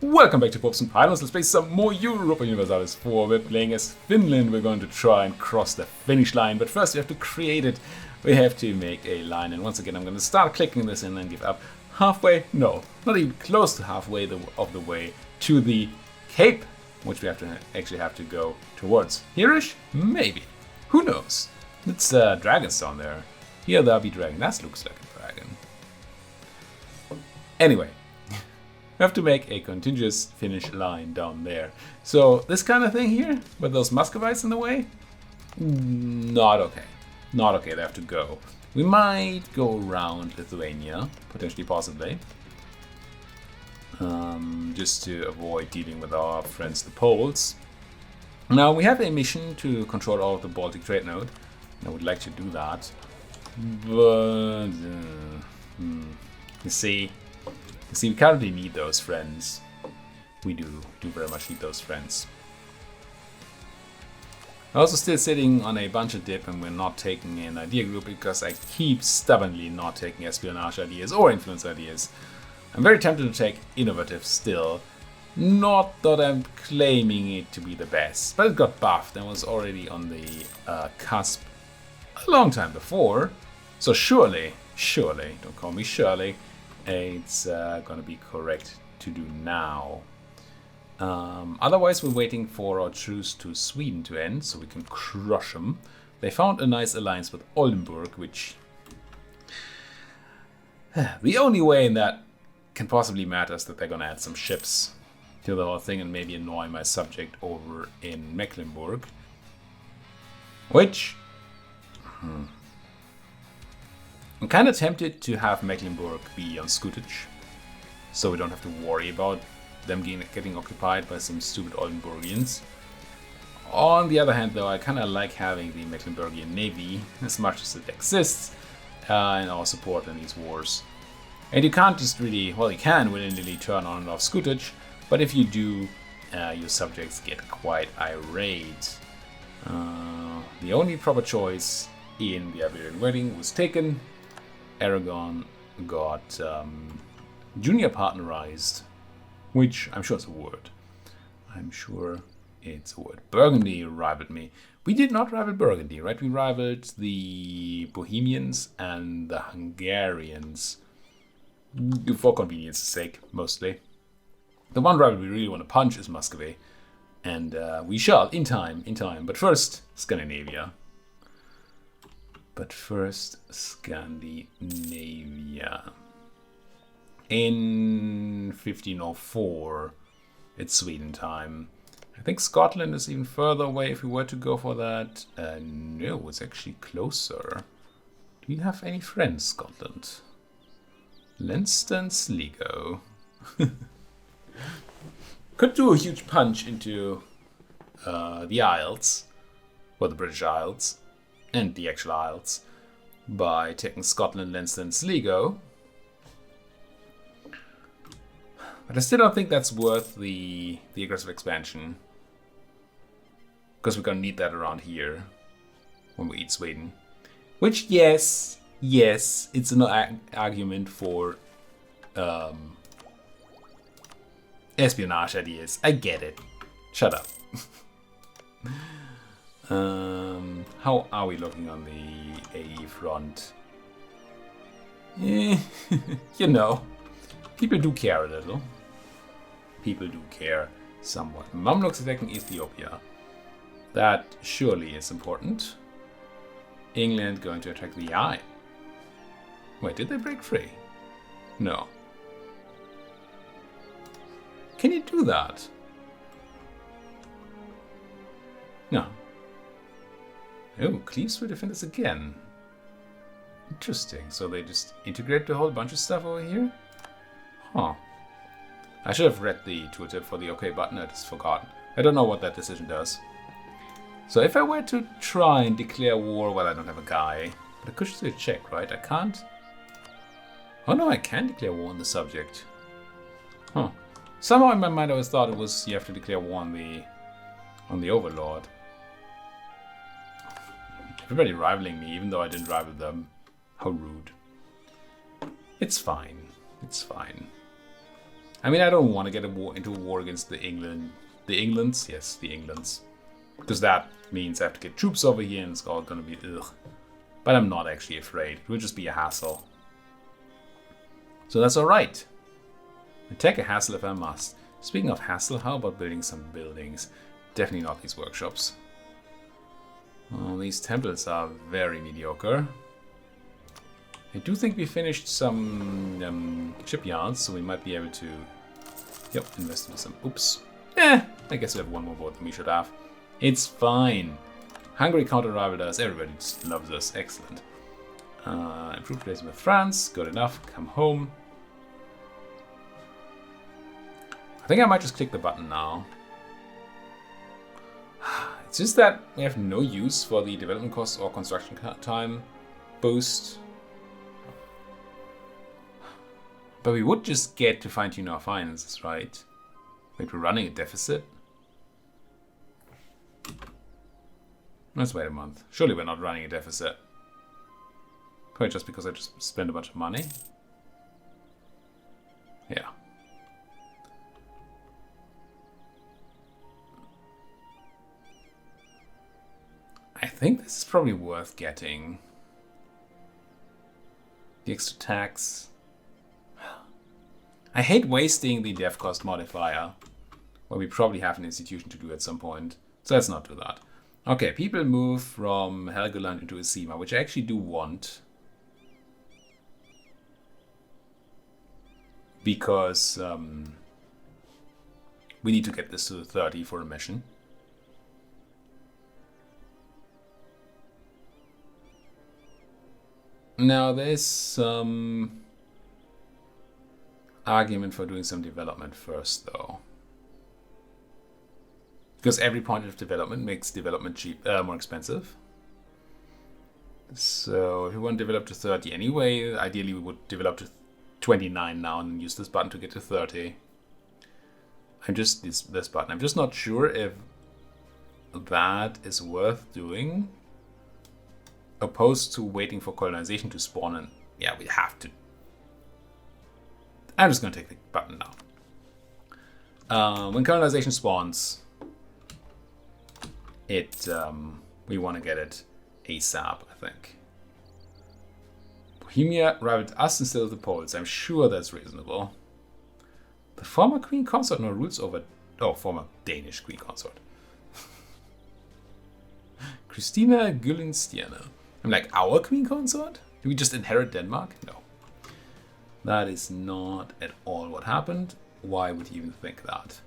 Welcome back to Popes and Pylons. Let's play some more Europa Universalis IV. We're playing as Finland. We're going to try and cross the finish line, but first we have to create it. We have to make a line, and once again I'm going to start clicking this in and give up halfway, no, not even close to halfway of the way to the cape, which we actually have to go towards. Here-ish? Maybe. Who knows? It's dragons down there. Here there'll be dragon. That looks like a dragon. Anyway. We have to make a continuous finish line down there. So this kind of thing here, with those Muscovites in the way, not okay. Not okay, they have to go. We might go around Lithuania, potentially, possibly. Just to avoid dealing with our friends the Poles. Now we have a mission to control all of the Baltic trade node. And I would like to do that. But, you see, we currently need those friends. We do very much need those friends. I'm also still sitting on a bunch of dip, and we're not taking an idea group because I keep stubbornly not taking espionage ideas or influence ideas. I'm very tempted to take innovative still. Not that I'm claiming it to be the best, but it got buffed and was already on the cusp a long time before. So surely, don't call me Shirley, it's gonna be correct to do now. Otherwise, we're waiting for our truce to Sweden to end so we can crush them. They found a nice alliance with Oldenburg, which the only way that can possibly matter is that they're gonna add some ships to the whole thing and maybe annoy my subject over in Mecklenburg, which I'm kind of tempted to have Mecklenburg be on Scutich, so we don't have to worry about them getting occupied by some stupid Oldenburgians. On the other hand, though, I kind of like having the Mecklenburgian Navy, as much as it exists, in our support in these wars. And you can't just really, well, you can willingly turn on and off Scutich, but if you do, your subjects get quite irate. The only proper choice in the Iberian wedding was taken. Aragon got junior partnerized, which I'm sure is a word. Burgundy rivaled me. We did not rival Burgundy, right? We rivaled the Bohemians and the Hungarians, for convenience's sake, mostly. The one rival we really want to punch is Muscovy, and we shall, in time. But first, Scandinavia. In 1504, it's Sweden time. I think Scotland is even further away if we were to go for that. No, it's actually closer. Do you have any friends, Scotland? Leinster and Sligo. Could do a huge punch into the Isles, or the British Isles, and the actual Isles, by taking Scotland, Leinster, and Sligo. But I still don't think that's worth the aggressive expansion, because we're gonna need that around here when we eat Sweden. Which, yes, it's an argument for espionage ideas. I get it. Shut up. How are we looking on the AE front? You know, people do care a little. People do care somewhat. Mamluks attacking Ethiopia. That surely is important. England going to attack the Eye. Wait, did they break free? No. Can you do that? No. Oh, Cleves will defend us again. Interesting. So they just integrate the whole bunch of stuff over here? Huh. I should have read the tooltip for the OK button. I just forgot. I don't know what that decision does. So if I were to try and declare war, well, I don't have a guy. But I could just do a check, right? I can't. Oh no, I can declare war on the subject. Huh. Somehow in my mind I always thought it was you have to declare war on the Overlord. Everybody rivaling me, even though I didn't rival them. How rude. It's fine. I mean, I don't want to get into a war against the Englands. Yes, the Englands. Because that means I have to get troops over here and it's all gonna be ugh. But I'm not actually afraid. It will just be a hassle. So that's alright. I take a hassle if I must. Speaking of hassle, how about building some buildings? Definitely not these workshops. Oh, these temples are very mediocre. I do think we finished some shipyards, so we might be able to invest in some. Oops. I guess we have one more boat than we should have. It's fine. Hungary counter-rival does. Everybody just loves us. Excellent. Improved relations with France. Good enough. Come home. I think I might just click the button now. It's just that we have no use for the development cost or construction time boost. But we would just get to fine-tune our finances, right? Wait, we're running a deficit? Let's wait a month. Surely we're not running a deficit. Probably just because I just spent a bunch of money. Yeah. I think this is probably worth getting. The extra tax. I hate wasting the dev cost modifier. Well, we probably have an institution to do at some point. So let's not do that. Okay, people move from Helgoland into Asima, which I actually do want. Because we need to get this to 30 for a mission. Now there's some argument for doing some development first, though. Because every point of development makes development more expensive. So if we want to develop to 30 anyway, ideally we would develop to 29 now and use this button to get to 30. This button. I'm just not sure if that is worth doing. Opposed to waiting for colonization to spawn, and yeah, we have to. I'm just gonna take the button now. When colonization spawns, we want to get it ASAP, I think. Bohemia rivaled us instead of the Poles. I'm sure that's reasonable. The former queen consort no rules over. Oh, former Danish queen consort. Christina Gyllenstierna. I'm like, our queen consort? Did we just inherit Denmark? No. That is not at all what happened. Why would you even think that?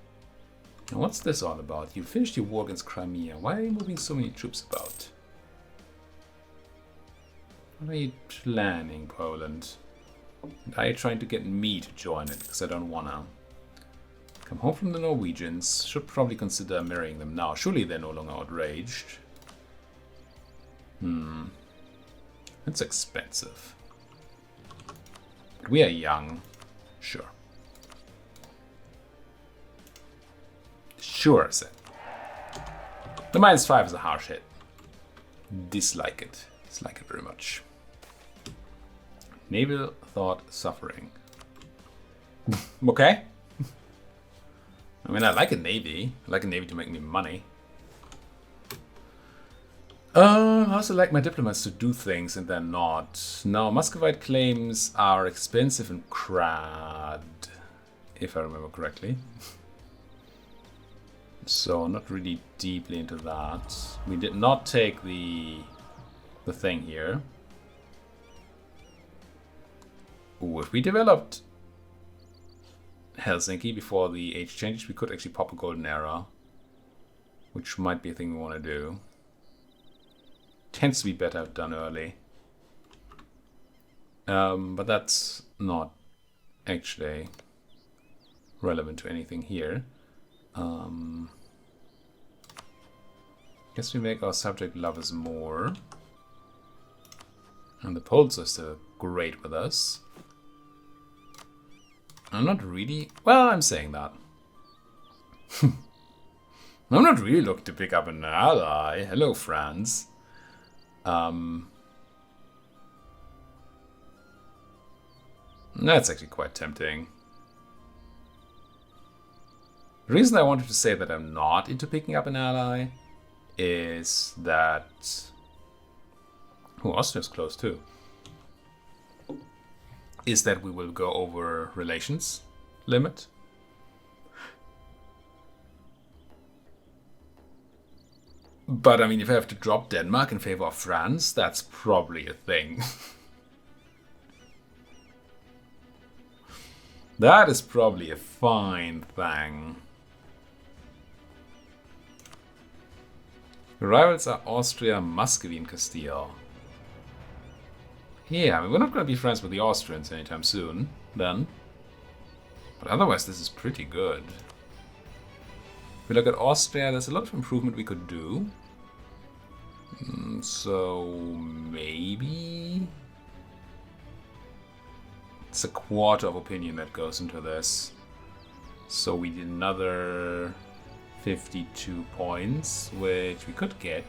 And what's this all about? You finished your war against Crimea. Why are you moving so many troops about? What are you planning, Poland? And are you trying to get me to join it? Because I don't wanna. Come home from the Norwegians. Should probably consider marrying them now. Surely they're no longer outraged. It's expensive. But we are young. Sure. Sure, I said. The -5 is a harsh hit. Dislike it. Dislike it very much. Naval thought suffering. Okay. I mean, I like a navy. I like a navy to make me money. I also like my diplomats to do things and then not. Now, Muscovite claims are expensive and crad, if I remember correctly. So, not really deeply into that. We did not take the thing here. Ooh, if we developed Helsinki before the age changes, we could actually pop a golden era, which might be a thing we want to do. Tends to be better done early. But that's not actually relevant to anything here. Guess we make our subject lovers more. And the Poles are still great with us. I'm not really... Well, I'm saying that. I'm not really looking to pick up an ally. Hello, France. That's actually quite tempting. The reason I wanted to say that I'm not into picking up an ally is that... Oh, Austria's close too. Is that we will go over relations limit. But I mean, if I have to drop Denmark in favor of France, that's probably a thing. That is probably a fine thing. The rivals are Austria, Muscovy, and Castile. Yeah, I mean, we're not going to be friends with the Austrians anytime soon, then. But otherwise, this is pretty good. If we look at Austria, there's a lot of improvement we could do. So, maybe... It's a quarter of opinion that goes into this. So we did another 52 points, which we could get.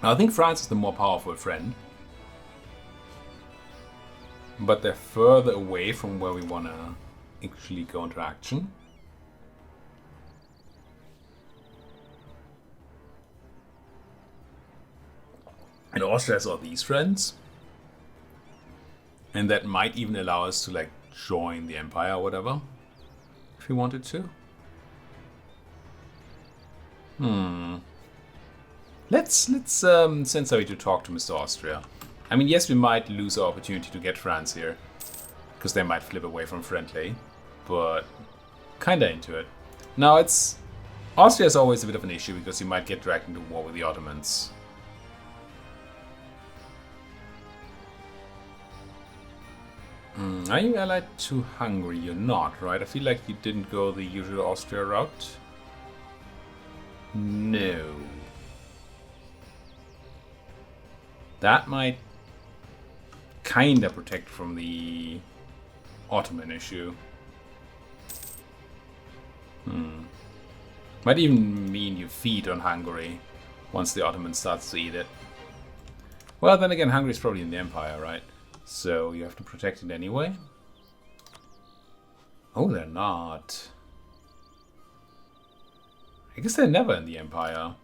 I think France is the more powerful friend. But they're further away from where we want to actually go into action. And Austria has all these friends. And that might even allow us to like join the Empire or whatever. If we wanted to. Let's send somebody to talk to Mr. Austria. I mean, yes, we might lose our opportunity to get France here. Because they might flip away from friendly. But kinda into it. Now it's... Austria is always a bit of an issue because you might get dragged into war with the Ottomans. Are you allied to Hungary? You're not, right? I feel like you didn't go the usual Austria route. No. That might kinda protect from the Ottoman issue. Might even mean you feed on Hungary once the Ottoman starts to eat it. Well, then again, Hungary's probably in the Empire, right? So you have to protect it anyway. Oh, they're not. I guess they're never in the Empire.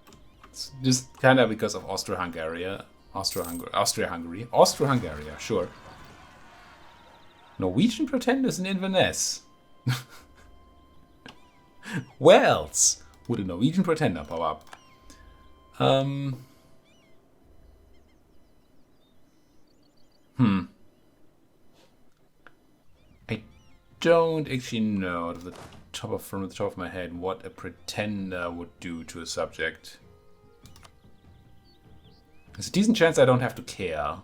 It's just kind of because of Austro-Hungary, sure. Norwegian pretenders in Inverness. Where else would a Norwegian pretender pop up? I don't actually know from the top of my head what a pretender would do to a subject. There's a decent chance I don't have to care.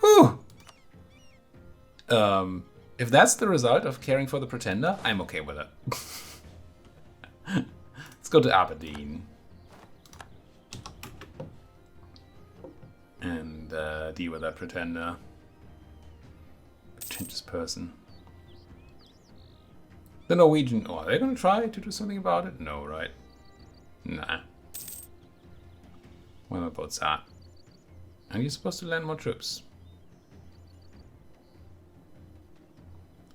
Whew! If that's the result of caring for the pretender, I'm okay with it. Let's go to Aberdeen. And deal with that pretender. Pretentious person. The Norwegian... Oh, are they going to try to do something about it? No, right? Nah. Where are my boats at? Are you supposed to land more troops?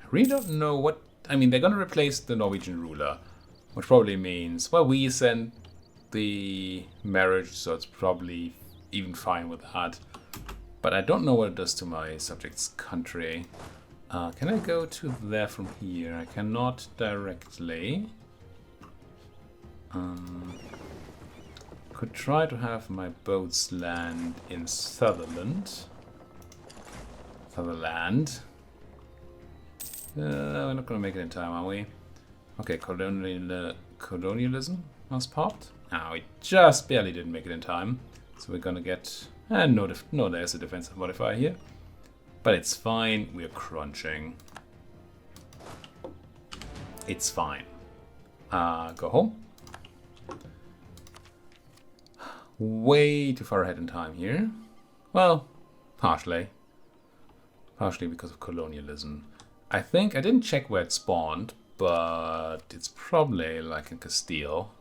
I really don't know what... I mean, they're going to replace the Norwegian ruler. Which probably means... Well, we sent the marriage, so it's probably even fine with that. But I don't know what it does to my subject's country. Can I go to there from here? I cannot directly. Could try to have my boats land in Sutherland. We're not going to make it in time, are we? Okay, colonialism has popped. Ah, we just barely didn't make it in time. So we're going to get... no, there's a defensive modifier here. But it's fine. We're crunching. It's fine. Go home. Way too far ahead in time here. Well, partially. Partially because of colonialism. I think I didn't check where it spawned, but it's probably like in Castile.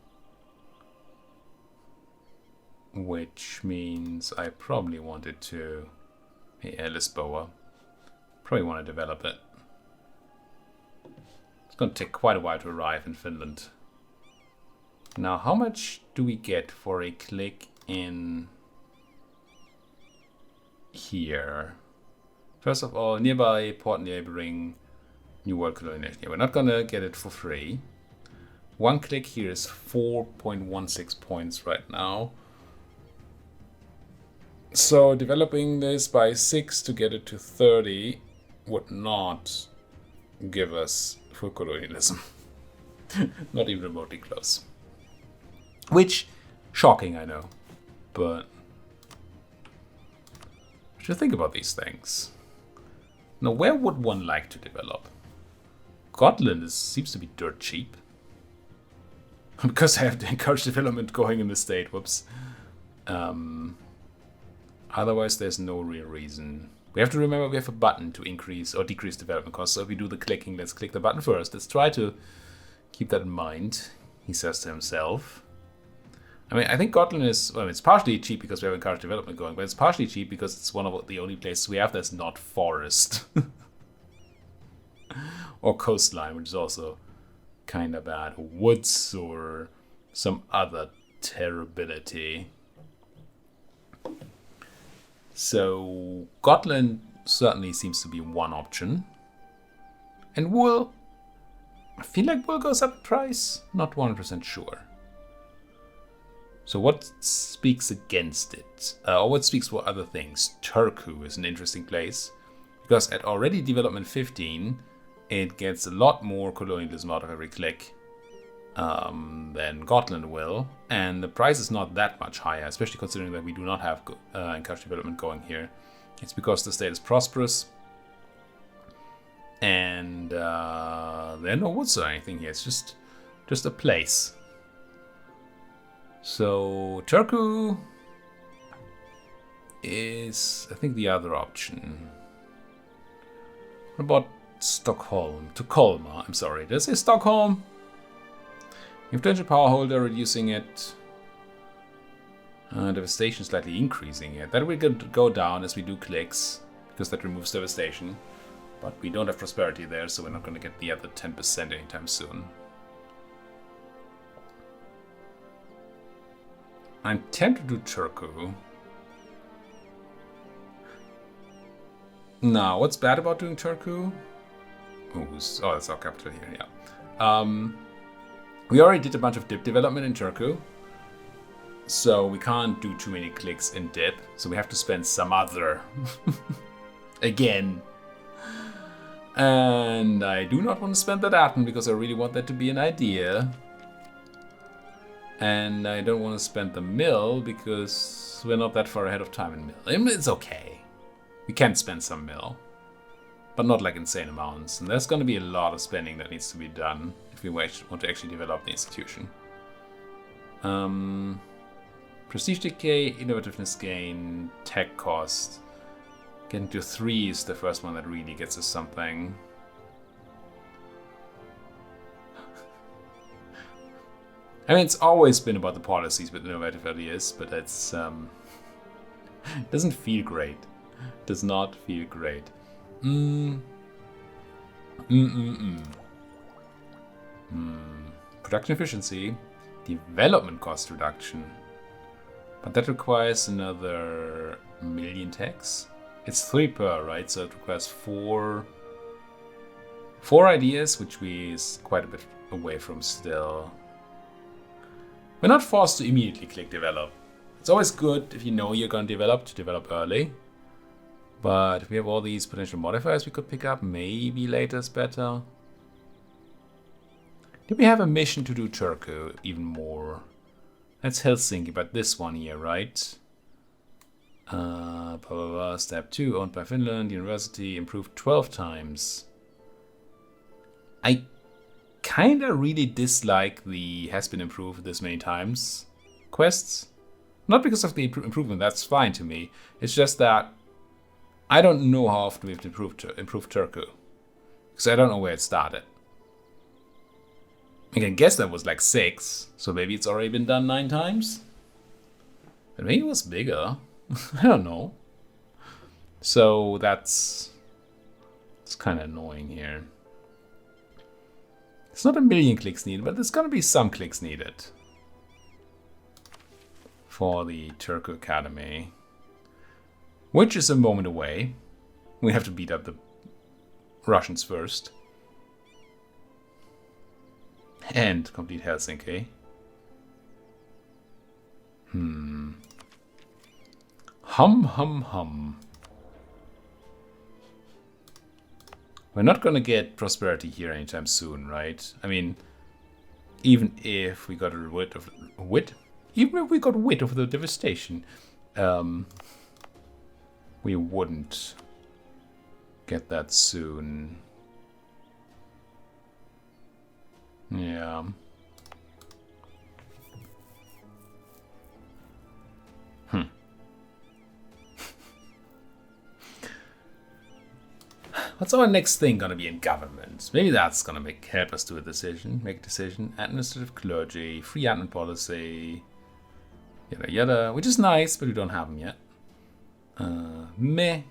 which means I probably wanted to... Hey, Lisboa. Probably want to develop it. It's going to take quite a while to arrive in Finland. Now, how much do we get for a click in here? First of all, nearby port neighboring New World colonization. Yeah, we're not going to get it for free. One click here is 4.16 points right now. So developing this by 6 to get it to 30 would not give us full colonialism. Not even remotely close. Which, shocking, I know. But you should think about these things. Now, where would one like to develop? Gotland seems to be dirt cheap. Because I have to encourage development going in the state. Whoops. Otherwise, there's no real reason. We have to remember we have a button to increase or decrease development costs. So if we do the clicking, let's click the button first. Let's try to keep that in mind, he says to himself. I mean, I think Gotland is... Well, it's partially cheap because we have encouraged development going, but it's partially cheap because it's one of the only places we have that's not forest. Or coastline, which is also kind of bad. Or woods or some other terribility. So Gotland certainly seems to be one option. And wool, I feel like wool goes up in price. Not 100% sure. So what speaks against it? Or what speaks for other things? Turku is an interesting place. Because at already development 15, it gets a lot more colonialism out of every click than Gotland will. And the price is not that much higher, especially considering that we do not have encouraged development going here. It's because the state is prosperous. And there are no woods or anything here. It's just a place. So Turku is, I think, the other option. What about Stockholm? To Kolmar, I'm sorry. Did I say Stockholm? You have potential power holder, reducing it. Devastation slightly increasing it. That will go down as we do clicks, because that removes devastation. But we don't have prosperity there, so we're not going to get the other 10% anytime soon. I'm tempted to do Turku. Now, what's bad about doing Turku? Oh, that's our capital here, yeah. We already did a bunch of dip development in Turku. So we can't do too many clicks in dip. So we have to spend some other. Again. And I do not want to spend that Atom because I really want that to be an idea. And I don't want to spend the mill because we're not that far ahead of time in mill. It's okay. We can spend some mill. But not like insane amounts. And there's going to be a lot of spending that needs to be done if we want to actually develop the institution. Prestige decay, innovativeness gain, tech cost. Getting to 3 is the first one that really gets us something. I mean, it's always been about the policies with innovative ideas, but it's it doesn't feel great. It does not feel great. Production efficiency, development cost reduction, but that requires another million techs. It's 3 per, right? So it requires 4 ideas, which we is quite a bit away from still. We're not forced to immediately click develop. It's always good if you know you're going to develop early. But if we have all these potential modifiers we could pick up, maybe later is better. Did we have a mission to do Turku even more? That's Helsinki, but this one here, right? Blah, blah, blah. Step 2, owned by Finland, university, improved 12 times. I kinda really dislike the has been improved this many times quests. Not because of the improvement, that's fine to me. It's just that I don't know how often we've improved Turku. Because I don't know where it started. I can guess that was like 6, so maybe it's already been done 9 times. Then maybe it was bigger. I don't know. So it's kind of annoying here. It's not a million clicks needed, but there's gonna be some clicks needed for the Turku Academy, which is a moment away. We have to beat up the Russians first. And complete Helsinki. Hum. We're not gonna get prosperity here anytime soon, right? I mean, even if we got rid of the devastation, we wouldn't get that soon. Yeah. What's our next thing gonna be in government? Maybe that's gonna help us do a decision, make a decision. Administrative clergy, free admin policy, yada yada, which is nice, but we don't have them yet. Meh.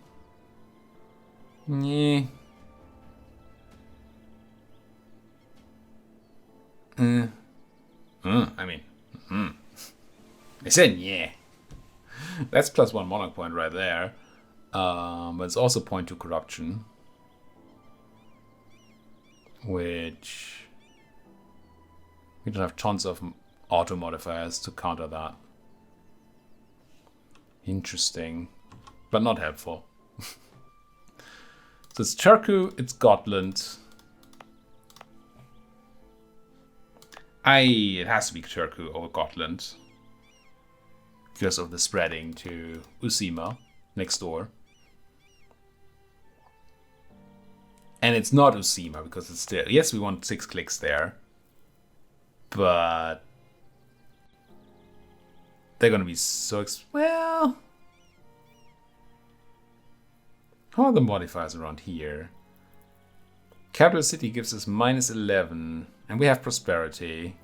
Nyeh. I said yeah. That's +1 monarch point right there. But it's also point to corruption, which we don't have tons of auto modifiers to counter that. Interesting, but not helpful. So it's Turku, it's Gotland. It has to be Turku over Gotland because of the spreading to Usima next door. And it's not Usima because it's still... Yes, we want 6 clicks there. But... they're going to be so... well... how are the modifiers around here? Capital City gives us -11. And we have prosperity.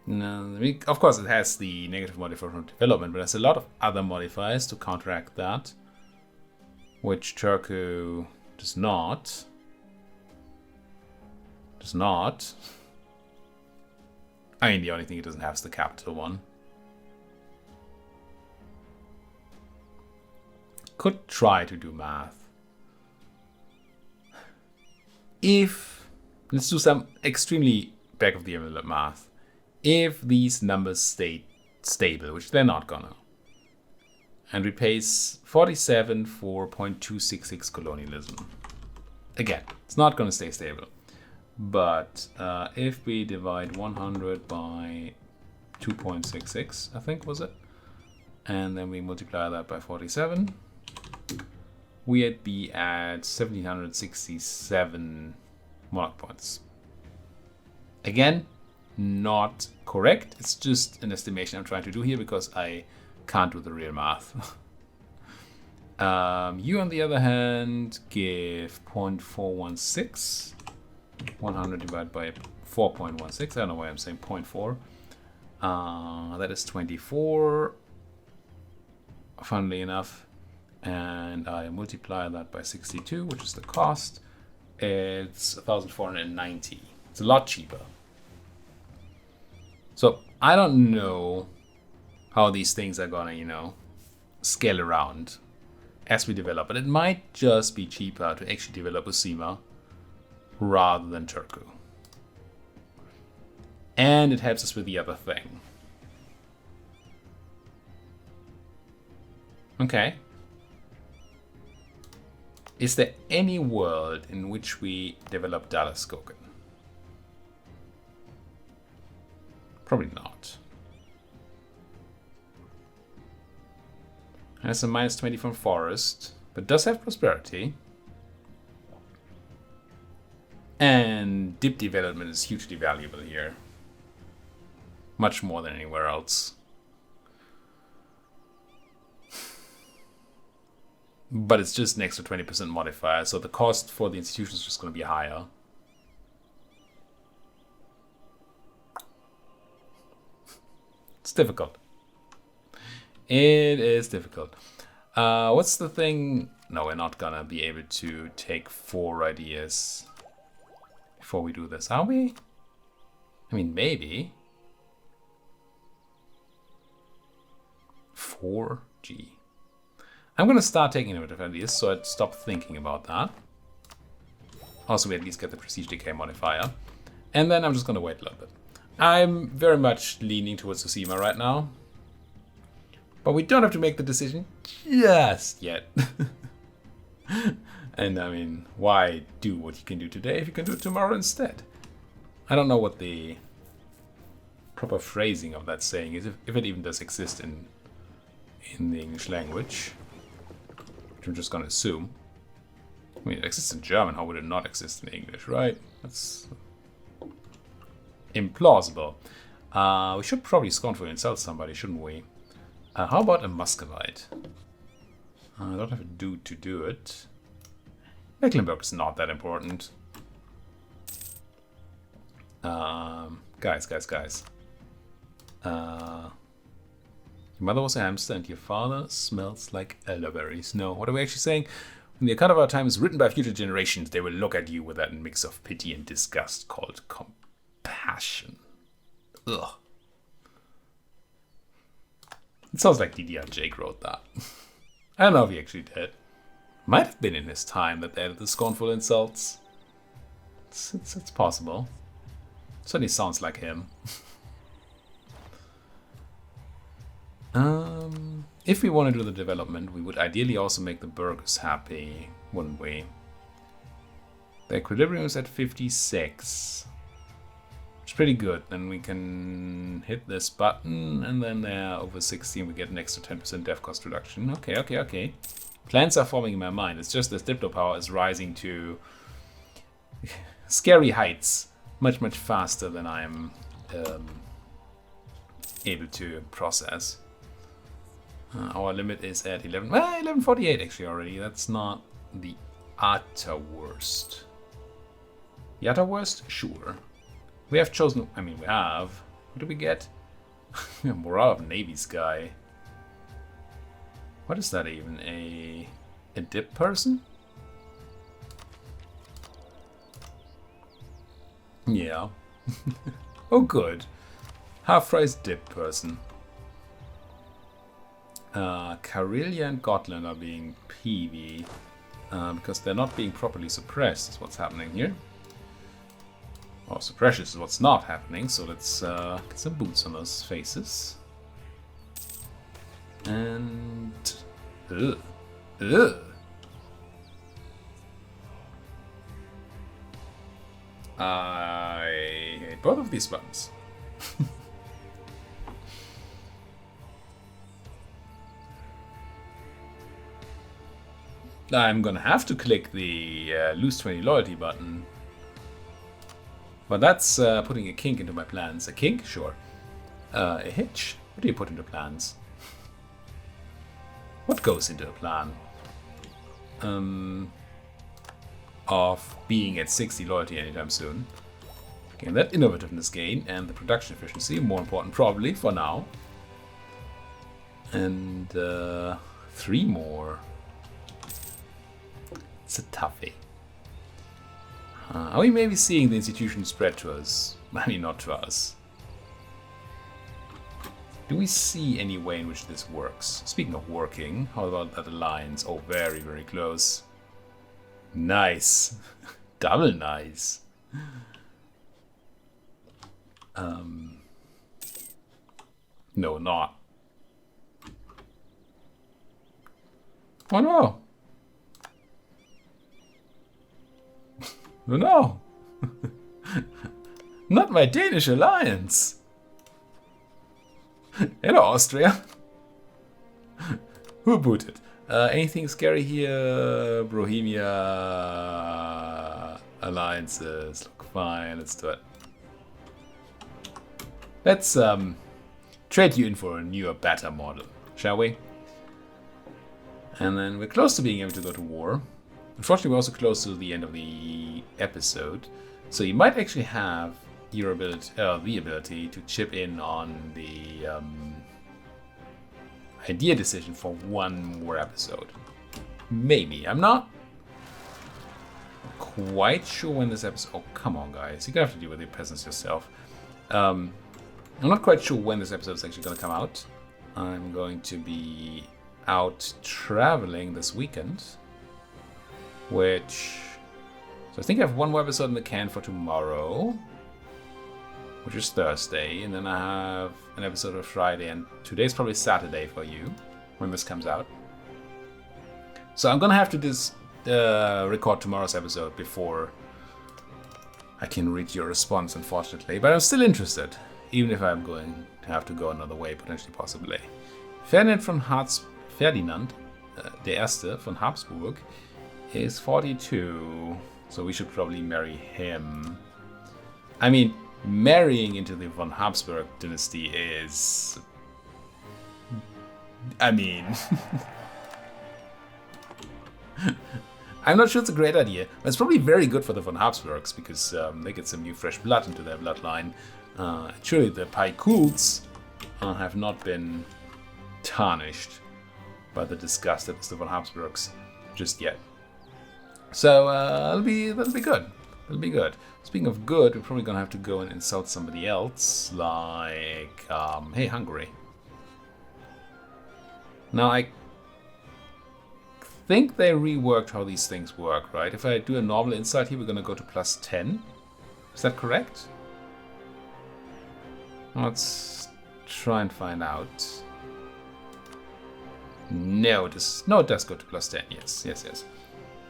No, of course it has the negative modifier from development, but there's a lot of other modifiers to counteract that, which Turku does not. I mean, the only thing it doesn't have is the capital one. Could try to do math. Let's do some extremely back of the envelope math. If these numbers stay stable, which they're not gonna, and we pay 47 for 0.266 colonialism. Again, it's not gonna stay stable. But if we divide 100 by 2.66, I think was it, and then we multiply that by 47, we'd be at 1767 monarch points. Again, not correct. It's just an estimation I'm trying to do here because I can't do the real math. You, on the other hand, give 0.416. 100 divided by 4.16. I don't know why I'm saying 0.4. That is 24. Funnily enough. And I multiply that by 62, which is the cost. It's 1,490. It's a lot cheaper. So I don't know how these things are gonna, scale around as we develop. But it might just be cheaper to actually develop Usima rather than Turku. And it helps us with the other thing. Okay. Is there any world in which we develop Dalaskogen? Probably not. Has a -20 from forest, but does have prosperity. And dip development is hugely valuable here. Much more than anywhere else. But it's just an extra 20% modifier, so the cost for the institution is just going to be higher. difficult. It is difficult. What's the thing? No, we're not gonna be able to take 4 ideas before we do this, are we? I mean, maybe. 4G. I'm gonna start taking innovative ideas, so I'd stop thinking about that. Also, we at least get the prestige decay modifier. And then I'm just gonna wait a little bit. I'm very much leaning towards Tsushima right now. But we don't have to make the decision just yet. And I mean, why do what you can do today if you can do it tomorrow instead? I don't know what the proper phrasing of that saying is, if it even does exist in the English language. Which I'm just gonna assume. I mean, it exists in German, how would it not exist in English, right? That's implausible. We should probably scornfully insult somebody, shouldn't we? How about a Muscovite? I don't have a dude to do it. Mecklenburg is not that important. Guys. Your mother was a hamster and your father smells like elderberries. No, what are we actually saying? When the account of our time is written by future generations, they will look at you with that mix of pity and disgust called compassion. Ugh. It sounds like DDR Jake wrote that. I don't know if he actually did. Might have been in his time that they added the scornful insults. It's possible. Certainly sounds like him. If we want to do the development, we would ideally also make the burghers happy, wouldn't we? The equilibrium is at 56. Which is pretty good. Then we can hit this button, and then they're over 16, we get an extra 10% dev cost reduction. Okay. Plans are forming in my mind. It's just this diplo power is rising to scary heights much faster than I'm able to process. Our limit is at 1148 actually already. That's not the utter worst. The utter worst? Sure. We have chosen, we have. What do we get? Morale of Navy Sky. What is that even? A dip person? Yeah. Oh good. Half-price dip person. Karelia and Gotland are being peevy because they're not being properly suppressed is what's happening here. Well, suppression is what's not happening, so let's get some boots on those faces. And... I hate both of these buttons. I'm gonna have to click the lose 20 loyalty button. But that's putting a kink into my plans. A kink? Sure. A hitch? What do you put into plans? What goes into a plan? Of being at 60 loyalty anytime soon. Okay, that innovativeness gain and the production efficiency, more important probably for now. And 3 more. It's a toughie. Are we maybe seeing the institution spread to us? I mean, not to us. Do we see any way in which this works? Speaking of working, how about that alliance? Oh, very close. Nice. Double nice. No, not. Oh no. No. Not my Danish alliance. Hello, Austria. Who booted? Anything scary here? Bohemia alliances look fine. Let's do it. Let's trade you in for a newer, better model, shall we? And then we're close to being able to go to war. Unfortunately, we're also close to the end of the episode, so you might actually have your ability, the ability to chip in on the idea decision for one more episode. Maybe. I'm not quite sure when this episode... Oh, come on, guys. You're going to have to deal with the peasants yourself. I'm not quite sure when this episode is actually going to come out. I'm going to be out traveling this weekend. Which... So I think I have one more episode in the can for tomorrow. Which is Thursday. And then I have an episode of Friday. And today's probably Saturday for you. When this comes out. So I'm going to have to record tomorrow's episode before I can read your response, unfortunately. But I'm still interested. Even if I'm going to have to go another way, potentially, possibly. Ferdinand der Erste von Habsburg is 42. So we should probably marry him. I mean, marrying into the von Habsburg dynasty is... I mean... I'm not sure it's a great idea, but it's probably very good for the von Habsburgs because they get some new fresh blood into their bloodline. Surely the Paikuls have not been tarnished by the disgust that is the von Habsburgs just yet. So that'll be good. That'll be good. Speaking of good, we're probably gonna have to go and insult somebody else, like hey, Hungary. Now I think they reworked how these things work, right? If I do a normal insult here, we're gonna go to +10. Is that correct? Let's try and find out. No, it does go to +10. Yes.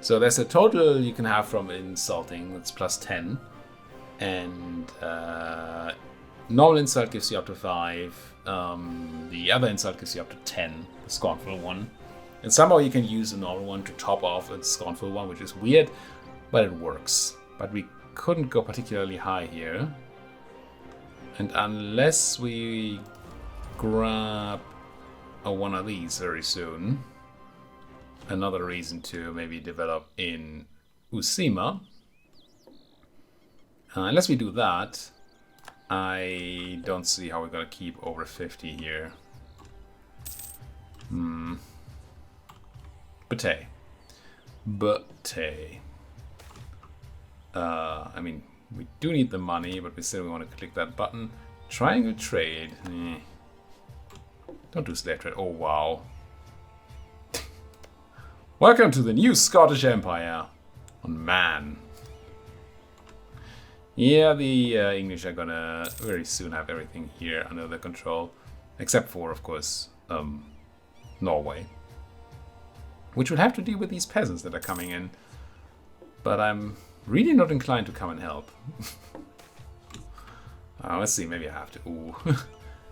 So there's a total you can have from insulting. That's +10, and normal insult gives you up to 5. The other insult gives you up to 10. The scornful one. And somehow you can use the normal one to top off a scornful one, which is weird, but it works. But we couldn't go particularly high here. And unless we grab one of these very soon, another reason to maybe develop in Usima. Unless we do that, I don't see how we're going to keep over 50 here. But I mean, we do need the money, but we still want to click that button. Triangle trade. Don't do slave trade. Oh, wow. Welcome to the new Scottish Empire. Oh, man. Yeah, the English are gonna very soon have everything here under their control. Except for, of course, Norway. Which will have to deal with these peasants that are coming in. But I'm really not inclined to come and help. Let's see, maybe I have to. Ooh.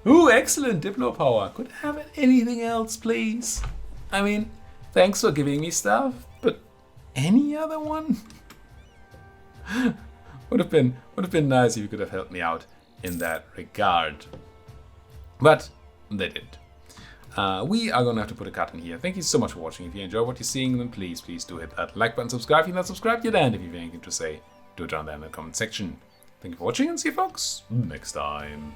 Ooh, excellent Diplo power. Could I have anything else, please? I mean, thanks for giving me stuff, but any other one? would have been nice if you could have helped me out in that regard. But they didn't. We are going to have to put a cut in here. Thank you so much for watching. If you enjoy what you're seeing, then please do hit that like button, subscribe if you're not subscribed yet, and if you have anything to say, do it down there in the comment section. Thank you for watching, and see you folks next time.